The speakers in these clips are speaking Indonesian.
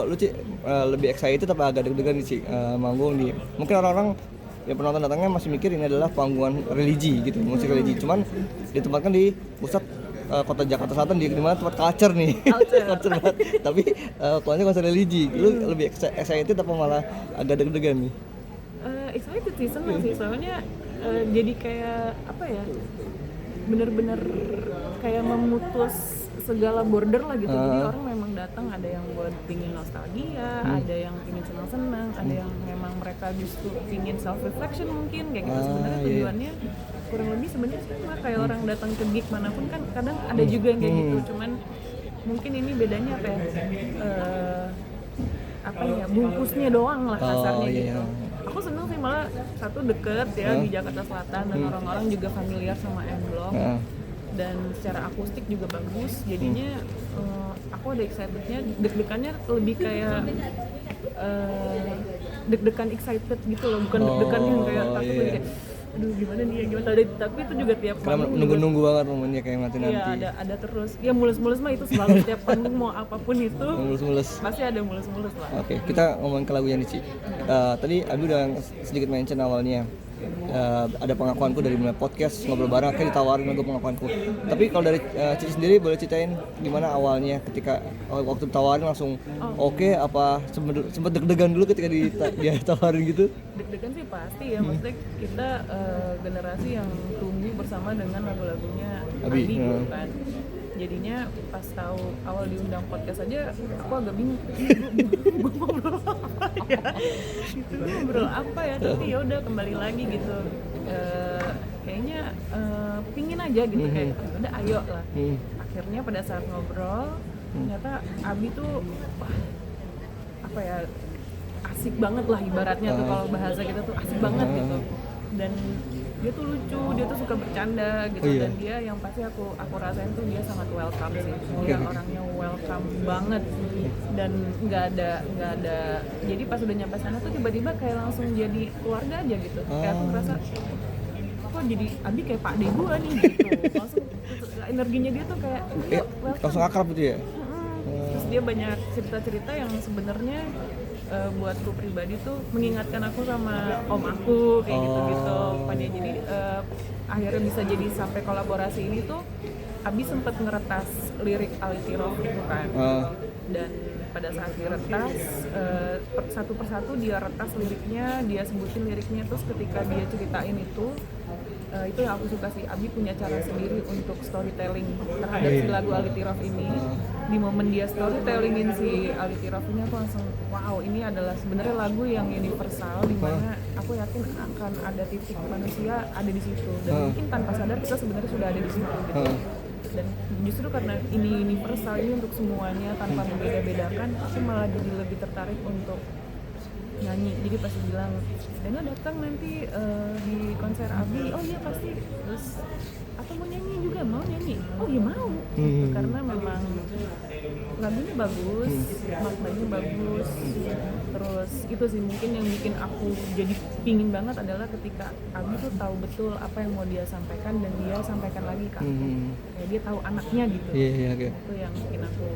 kalau lu Ci, lebih excited apa agak deg-degan nih Ci, manggung di mungkin orang-orang ya penonton datangnya masih mikir ini adalah panggungan religi gitu, musik religi, cuman ditempatkan di pusat kota Jakarta Selatan di mana tempat culture nih. Culture banget. Tapi pokoknya konser religi. Lu lebih excited apa malah agak deg-degan nih? Excited sih, seneng sih, soalnya jadi kayak apa ya, bener-bener kayak memutus segala border lah gitu. Jadi orang memang datang, ada yang buat pingin nostalgia, ada yang pingin senang-senang, ada yang memang mereka justru pingin self reflection mungkin kayak gitu. Sebenarnya tujuannya kurang lebih sebenarnya sama kayak orang datang ke gig manapun kan, kadang ada juga yang kayak gitu. Cuman mungkin ini bedanya apa ya, apa ya, bungkusnya doang lah kasarnya gitu. Aku seneng sih, malah satu deket ya di Jakarta Selatan dan orang-orang juga familiar sama M Block. Dan secara akustik juga bagus, jadinya aku ada excitednya, deg-degannya lebih kayak deg-degan excited gitu loh, bukan deg-degan yang kayak takut kayak aduh gimana nih, tapi itu juga tiap panggung nunggu banget momennya kayak nanti. Iya, ada terus. Ya mulus-mulus mah itu selalu tiap panggung mau apapun itu. Mulus-mulus. Pasti ada mulus-mulus lah. Oke, kita ngomongin ke lagunya nih Ci. Tadi Abi udah sedikit mention awalnya. Ada pengakuanku dari mulai podcast ngobrol bareng, akhirnya ditawarin lagu pengakuanku. Tapi kalau dari Cici sendiri boleh ceritain gimana awalnya ketika waktu ditawarin langsung oke, apa sempet deg-degan dulu ketika dia tawarin gitu? Deg-degan sih pasti ya, maksudnya kita generasi yang tumbuh bersama dengan lagu-lagunya Abi gitu kan. Jadinya pas tahu awal diundang podcast aja aku agak bingung, gue ngobrol apa ya gitu, gue ngobrol apa ya, tapi ya udah kembali lagi gitu, kayaknya pingin aja gitu, kayak udah ayo lah. Akhirnya pada saat ngobrol ternyata Abi tuh apa ya, asik banget lah ibaratnya tuh, kalau bahasa kita tuh asik banget gitu, dan dia tuh lucu, dia tuh suka bercanda gitu. Dan dia yang pasti aku rasain tuh dia sangat welcome sih, dia orangnya welcome banget, dan nggak ada jadi pas udah nyampe sana tuh tiba-tiba kayak langsung jadi keluarga aja gitu. Kayak aku ngerasa kok jadi Abi kayak Pak De gua nih gitu, langsung energinya dia tuh kayak welcome, langsung akrab gitu ya. Terus dia banyak cerita-cerita yang sebenarnya buatku pribadi tuh mengingatkan aku sama om aku kayak gitu-gitu. Jadi akhirnya bisa jadi sampai kolaborasi ini tuh Abi sempat ngeretas lirik Alitirof gitu kan. Dan pada saat diretas satu persatu dia retas liriknya, dia sebutin liriknya, terus ketika dia ceritain itu yang aku suka sih, Abi punya cara sendiri untuk storytelling terhadap si lagu Alitirof ini. Di momen dia storytellingin si Alitirof ini, aku langsung wow, ini adalah sebenarnya lagu yang universal, di mana aku yakin akan ada titik manusia ada di situ, dan mungkin tanpa sadar kita sebenarnya sudah ada di situ gitu. Dan justru karena ini universal, ini untuk semuanya tanpa membeda-bedakan, aku malah jadi lebih tertarik untuk nyanyi. Jadi pas bilang Dana datang nanti di konser Abi, oh iya pasti. Terus atau mau nyanyi juga, mau nyanyi, oh iya mau gitu. Karena memang lagunya bagus, maknanya bagus. Terus itu sih mungkin yang bikin aku jadi pingin banget adalah ketika Abi tuh tahu betul apa yang mau dia sampaikan, dan dia sampaikan lagi ke aku. Kayak dia tahu anaknya gitu. Itu yang bikin aku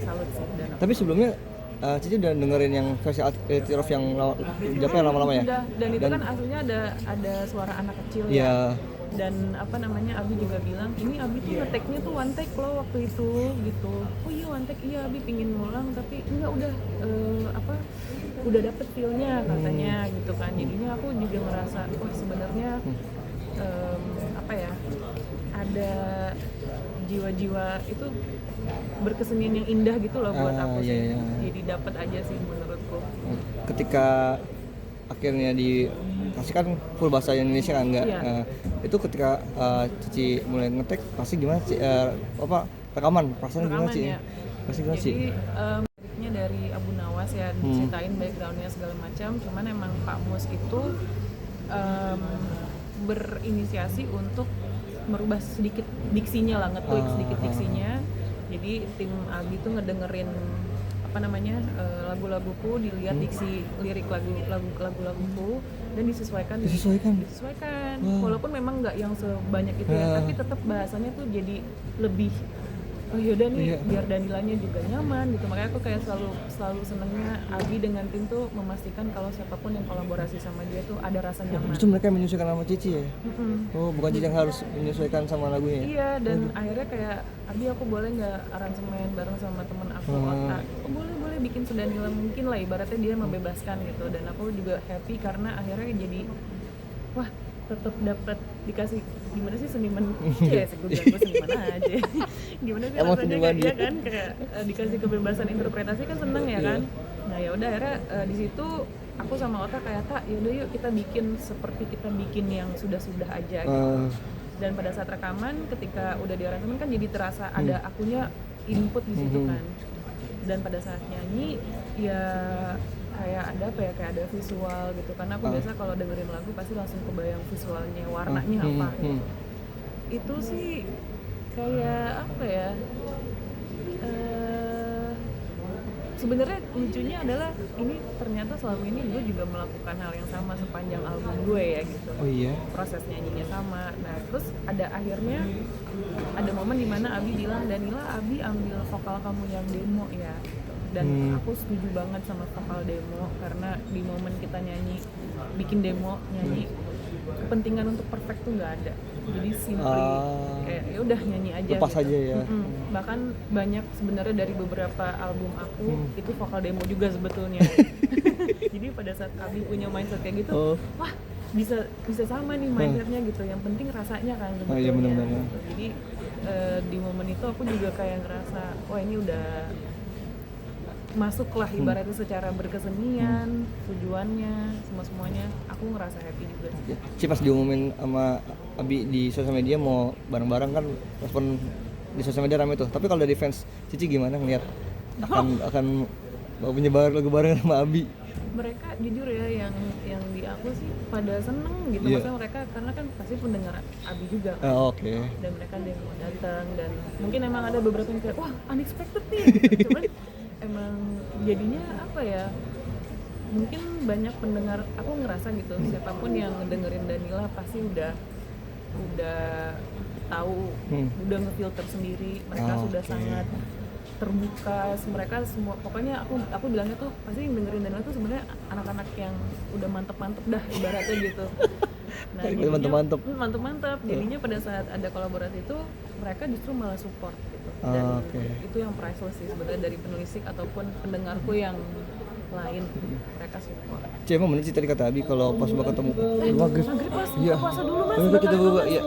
salut sih. Tapi sebelumnya Cici udah dengerin yang versi Alitirof yang lama-lama ya? Udah, dan itu kan aslinya ada suara anak kecil ya. Dan apa namanya, Abi juga bilang ini Abi tuh nge-take-nya tuh one take loh waktu itu gitu. Oh iya one take, iya Abi pingin ngulang tapi enggak, udah dapet feel-nya katanya gitu kan. Jadinya aku juga ngerasa wah sebenarnya apa ya, ada jiwa-jiwa itu berkesenian yang indah gitu loh buat aku sih. Jadi dapat aja sih menurutku. Ketika akhirnya dikasih kan full bahasa Indonesia kan enggak? Itu ketika Cici mulai ngetek pasti gimana sih? Rekaman perasaan gimana sih? Pasti gimana sih? Jadi liriknya dari Abu Nawas ya, diceritain backgroundnya segala macam. Cuman emang Pak Mus itu berinisiasi untuk merubah sedikit diksinya lah, nge-tweak sedikit diksinya. Jadi tim Abi tuh ngedengerin lagu-laguku, dilihat diksi lirik lagu-laguku dan disesuaikan. Walaupun memang nggak yang sebanyak itu ya, tapi tetap bahasanya tuh jadi lebih oh yaudah nih Iya. biar Danilanya juga nyaman gitu, makanya aku kayak selalu senengnya Abi dengan tim tuh memastikan kalau siapapun yang kolaborasi sama dia tuh ada rasa nyaman. Justru mereka yang menyesuaikan sama Cici ya. Mm-mm. Oh, bukan Cici yang harus menyesuaikan sama lagunya ya. Iya, dan akhirnya kayak Abi aku boleh nggak aransemen bareng sama temen aku Ota? Oh, boleh bikin sedanila mungkin lah, ibaratnya dia membebaskan gitu, dan aku juga happy karena akhirnya jadi wah tetap dapat dikasih gimana sih seniman ya gue bilang gue seniman aja gimana sih Emang rasanya seniman kayak dia dia. kan kayak dikasih kebebasan interpretasi kan seneng ya kan. Nah ya udah akhirnya di situ aku sama Ota kayak tak yaudah yuk kita bikin seperti kita bikin yang sudah aja gitu. Dan pada saat rekaman ketika udah di aransemen kan jadi terasa ada akunya input di situ kan. Dan pada saat nyanyi ya kayak ada apa ya, kayak ada visual gitu, karena aku biasa kalau dengerin lagu pasti langsung kebayang visualnya, warnanya apa gitu. Itu sih kayak apa ya, sebenarnya lucunya adalah ini ternyata selama ini gue juga melakukan hal yang sama sepanjang album gue ya gitu. Oh iya. Proses nyanyinya sama. Nah terus ada akhirnya ada momen dimana Abi bilang, Danila Abi ambil vokal kamu yang demo ya gitu. Dan aku setuju banget sama vokal demo karena di momen kita nyanyi, bikin demo nyanyi, kepentingan untuk perfect tuh nggak ada. Jadi simply kayak ya udah nyanyi aja. Lepas gitu. aja ya. Bahkan banyak sebenarnya dari beberapa album aku itu vokal demo juga sebetulnya. Jadi pada saat Abi punya mindset kayak gitu, wah bisa sama nih mindsetnya gitu. Yang penting rasanya kan sebetulnya. Iya benar-benar. Gitu. Jadi di momen itu aku juga kayak ngerasa, wah ini udah masuk lah ibaratnya secara berkesenian, tujuannya, semuanya aku ngerasa happy juga sih. Ci pas diumumin sama Abi di sosial media mau bareng-bareng kan, respon di sosial media rame tuh. Tapi kalau dari fans Cici gimana ngeliat akan mau menyebar lagu bareng sama Abi? Mereka jujur ya yang di aku sih pada seneng gitu, maksudnya mereka karena kan pasti pendengar Abi juga kan. Oke. Dan mereka ada yang mau datang, dan mungkin emang ada beberapa yang kayak wah unexpected nih gitu. Cuman emang jadinya apa ya, mungkin banyak pendengar, aku ngerasa gitu siapapun yang ngedengerin Danila pasti udah tahu, udah ngefilter sendiri, mereka sudah sangat terbuka, mereka semua pokoknya aku bilangnya tuh pasti yang dengerin Danila tuh sebenarnya anak-anak yang udah mantep dah ibaratnya gitu. Nah, mantep. Jadinya pada saat ada kolaborasi itu mereka justru malah support gitu. Dan itu yang priceless sih sebenarnya dari penulisik ataupun pendengarku yang lain, mereka support. Emang bener sih tadi kata Abi kalau pas bakal ketemu maghrib. Maghrib pas Iya. puasa dulu Mas. Kita Silakan. ya.